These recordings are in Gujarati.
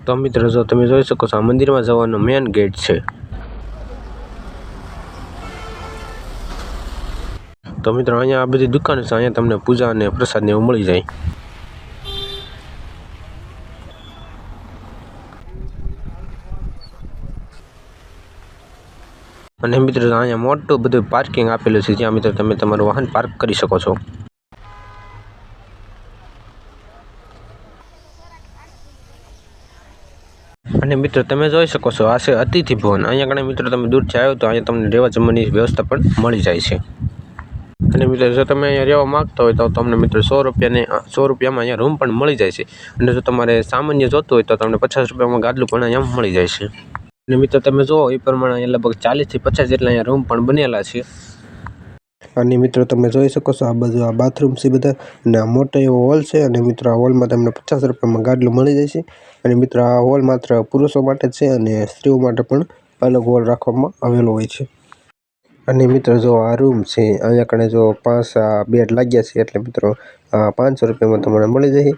તો મિત્રો જો તમે જોઈ શકો છો આ મંદિરમાં જવાનો મેન ગેટ છે। તો મિત્રો અહીંયા આ બધી દુકાન છે, અહીંયા તમને પૂજા અને પ્રસાદ ને એવું મળી જાય। અને મિત્રો અહીંયા મોટું બધું પાર્કિંગ આપેલું છે, જ્યાં મિત્રો તમે તમારું વાહન પાર્ક કરી શકો છો। અને મિત્રો તમે જોઈ શકો છો આ છે અતિથિ ભવન। અહીંયા ઘણા મિત્રો તમે દૂરથી આવ્યો તો અહીંયા તમને રહેવા જમવાની વ્યવસ્થા પણ મળી જાય છે। અને મિત્રો જો તમે અહીંયા રહેવા માંગતા હોય તો તમને મિત્રો 100 રૂપિયામાં અહીંયા રૂમ પણ મળી જાય છે। અને જો તમારે સામાન્ય જોતું હોય તો તમને 50 રૂપિયામાં ગાદલું પણ અહીંયા મળી જાય છે। અને મિત્રો તમે જુઓ એ પ્રમાણે અહીંયા લગભગ 40 થી 50 જેટલા અહીંયા રૂમ પણ બનેલા છે। અને મિત્રો તમે જોઈ શકો છો આ બાજુ આ બાથરૂમ છે બધા, અને આ મોટો એવો હોલ છે। અને મિત્રો આ હોલમાં તમને 50 રૂપિયામાં ગાદલું મળી જાય છે। અને મિત્રો આ હોલ માત્ર પુરુષો માટે જ છે, અને સ્ત્રીઓ માટે પણ અલગ હોલ રાખવામાં આવેલો હોય છે। અને મિત્રો જો આ રૂમ છે, અહીંયા કણે જો 5 બેડ લાગ્યા છે, એટલે મિત્રો 500 રૂપિયામાં તમને મળી જાય।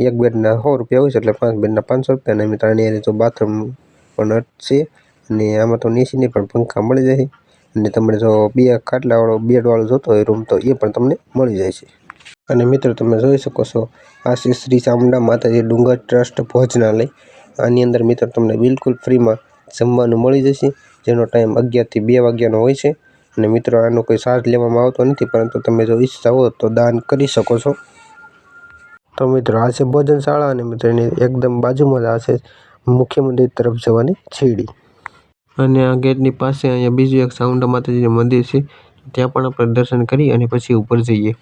એક બેડના 100 રૂપિયા હોય છે, એટલે 5 બેડના 500 રૂપિયા। અને મિત્રો આની જો બાથરૂમ પણ છે, અને આમાં તો નીચેની પણ પંખા મળી જાય। અને તમને જો 2 ખાટલાવાળો બેડવાળો જોતો હોય રૂમ તો એ પણ તમને મળી જાય છે। અને મિત્રો તમે જોઈ શકો છો આ શ્રી ચામુંડા માતાજી ડુંગર ટ્રસ્ટ ભોજનાલય। આની અંદર મિત્રો તમને બિલકુલ ફ્રીમાં જમવાનું મળી જશે, જેનો ટાઈમ 11 થી 2 વાગ્યાનો હોય છે। અને મિત્રો આનો કોઈ ચાર્જ લેવામાં આવતો નથી, પરંતુ તમે જો ઈચ્છતા હો તો દાન કરી શકો છો। તો મિત્રો આ છે ભોજનશાળા, અને મિત્રો એની એકદમ બાજુમાં જ આ છે મુખ્ય મંદિર તરફ જવાની સીડી। અને આ ગેટની પાસે અહીંયા બીજું એક ચામુંડા માતાજીનું મંદિર છે, ત્યાં પણ આપણે દર્શન કરી અને પછી ઉપર જઈએ।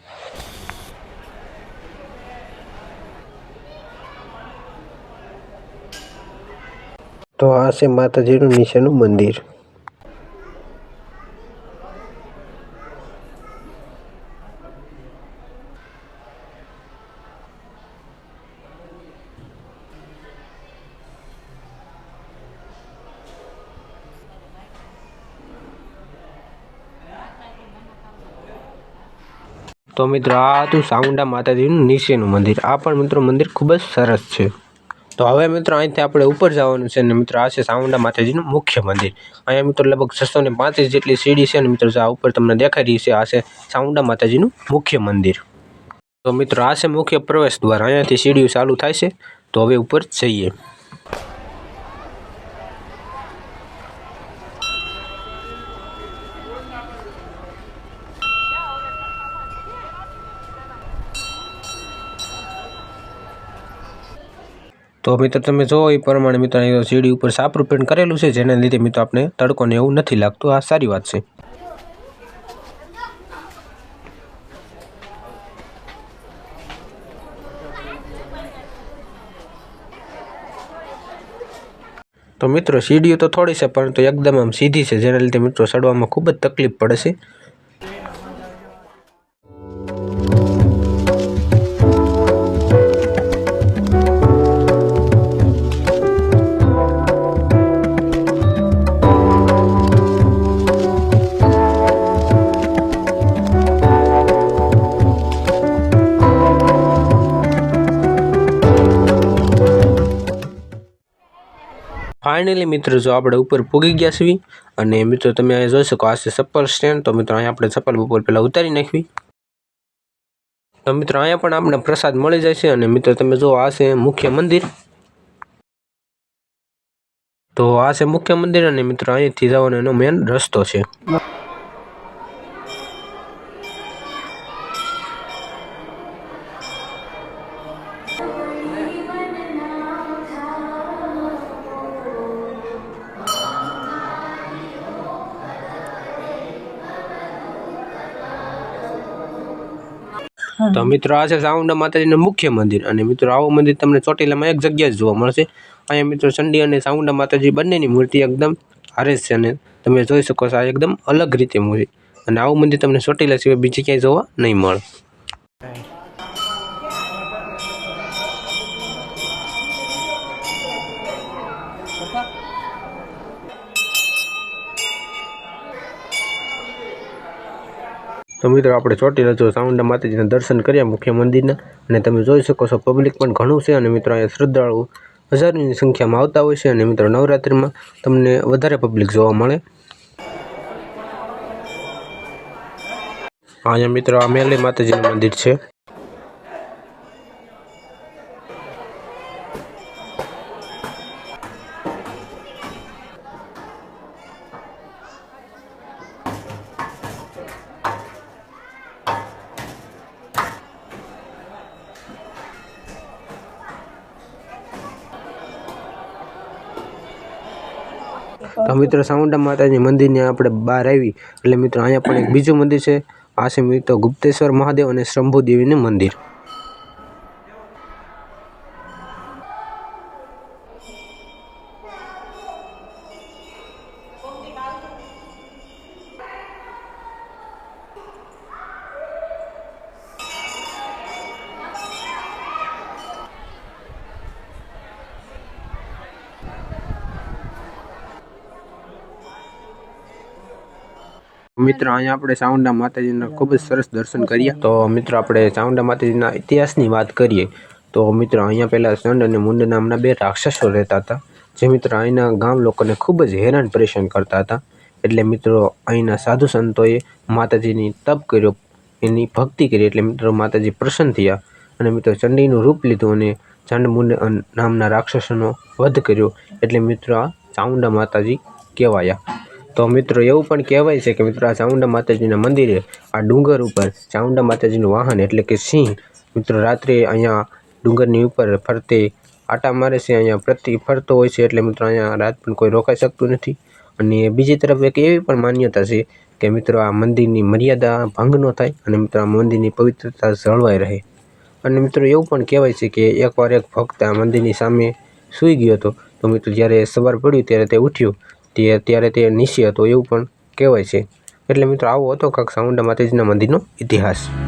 તો આ છે માતાજીનું નીચેનું મંદિર। તો મિત્રો આ હતું ચામુંડા માતાજીનું નીચેનું મંદિર। આ પણ મિત્રો મંદિર ખૂબ જ સરસ છે। તો હવે મિત્રો અહીંથી આપણે ઉપર જવાનું છે, અને મિત્રો આ છે ચામુંડા માતાજીનું મુખ્ય મંદિર। અહીંયા મિત્રો લગભગ 635 જેટલી સીડી છે, અને મિત્રો આ ઉપર તમને દેખાઈ રહી છે આ છે ચામુંડા માતાજીનું મુખ્ય મંદિર। તો મિત્રો આ છે મુખ્ય પ્રવેશ દ્વાર, અહીંયાથી સીડીઓ ચાલુ થાય છે। તો હવે ઉપર જઈએ। તો મિત્રો તમે જો એ પ્રમાણે મિત્રો અહીં સીડી ઉપર સાપરું પેન્ટ કરેલું છે, જેના લીધે મિત્રો આપણે તડકો ને એવું નથી લાગતું, આ સારી વાત છે। તો મિત્રો સીડીઓ તો થોડી છે, પરંતુ એકદમ આમ સીધી છે, જેના લીધે મિત્રો ચડવામાં ખૂબ જ તકલીફ પડે છે। ફાઇનલી મિત્રો જો આપણે ઉપર પૂગી ગયા છીએ, અને મિત્રો તમે અહીંયા જોઈ શકો આ છે ચપ્પલ સ્ટેન્ડ। તો મિત્રો અહીંયા આપણે ચપ્પલ બપોર પહેલાં ઉતારી નાખવી। તો મિત્રો અહીંયા પણ આપણે પ્રસાદ મળી જાય છે। અને મિત્રો તમે જો આ છે મુખ્ય મંદિર। તો આ છે મુખ્ય મંદિર, અને મિત્રો અહીંથી જવાનો એનો મેન રસ્તો છે। તો મિત્રો આ છે ચામુંડા માતાજીનું મુખ્ય મંદિર। અને મિત્રો આવું મંદિર તમને ચોટીલામાં એક જગ્યાએ જ જોવા મળશે। અહીંયા મિત્રો ચંડી અને ચામુંડા માતાજી બંનેની મૂર્તિ એકદમ હારે છે, અને તમે જોઈ શકો છો આ એકદમ અલગ રીતે મૂર્તિ। અને આવું મંદિર તમને ચોટીલા સિવાય બીજે ક્યાંય જોવા નહીં મળે। તો મિત્રો આપણે ચોટીલા જો ચામુંડા માતાજીના દર્શન કર્યા મુખ્ય મંદિરના, અને તમે જોઈ શકો છો પબ્લિક પણ ઘણું છે, અને મિત્રો અહીંયા શ્રદ્ધાળુ હજારોની સંખ્યામાં આવતા હોય છે અને મિત્રો નવરાત્રિમાં તમને વધારે પબ્લિક જોવા મળે. અહીંયા મિત્રો આ મેલી માતાજીનું મંદિર છે. તો મિત્રો ચામુંડા માતાજી મંદિરની આપણે બહાર આવી એટલે મિત્રો અહીંયા પણ એક બીજું મંદિર છે. આ છે મિત્રો ગુપ્તેશ્વર મહાદેવ અને શંભુ દેવીનું મંદિર. મિત્રો અહીંયા આપણે ચામુંડા માતાજીના ખૂબ જ સરસ દર્શન કર્યા. તો મિત્રો આપણે ચામુંડા માતાજીના ઇતિહાસની વાત કરીએ તો મિત્રો અહીંયા પહેલાં ચંડ અને મુંડ નામના 2 રાક્ષસો રહેતા હતા, જે મિત્રો અહીંના ગામ લોકોને ખૂબ જ હેરાન પરેશાન કરતા હતા. એટલે મિત્રો અહીંના સાધુ સંતોએ માતાજીની તપ કર્યો, એની ભક્તિ કરી એટલે મિત્રો માતાજી પ્રસન્ન થયા અને મિત્રો ચંડીનું રૂપ લીધું અને ચંડ મુંડ નામના રાક્ષસોનો વધ કર્યો. એટલે મિત્રો આ ચામુંડા માતાજી કહેવાયા. તો મિત્રો એવું પણ કહેવાય છે કે મિત્રો આ ચામુંડા માતાજીના મંદિરે આ ડુંગર ઉપર ચામુંડા માતાજીનું વાહન એટલે કે સિંહ મિત્રો રાત્રે અહીંયા ડુંગરની ઉપર ફરતે આટા મારે છે, અહીંયા ફરતો હોય છે. એટલે મિત્રો અહીંયા રાત પણ કોઈ રોકાઈ શકતું નથી. અને બીજી તરફ એક એવી પણ માન્યતા છે કે મિત્રો આ મંદિરની મર્યાદા ભંગ ન થાય અને મિત્રો આ મંદિરની પવિત્રતા જળવાઈ રહે. અને મિત્રો એવું પણ કહેવાય છે કે એકવાર એક ભક્ત આ મંદિરની સામે સૂઈ ગયો હતો. તો મિત્રો જ્યારે સવાર પડ્યું ત્યારે તે ઉઠ્યો, ત્યારે તે નીચે હતો એવું પણ કહેવાય છે. એટલે મિત્રો આવો હતો કાંક ચામુંડા માતાજીના મંદિરનો ઇતિહાસ.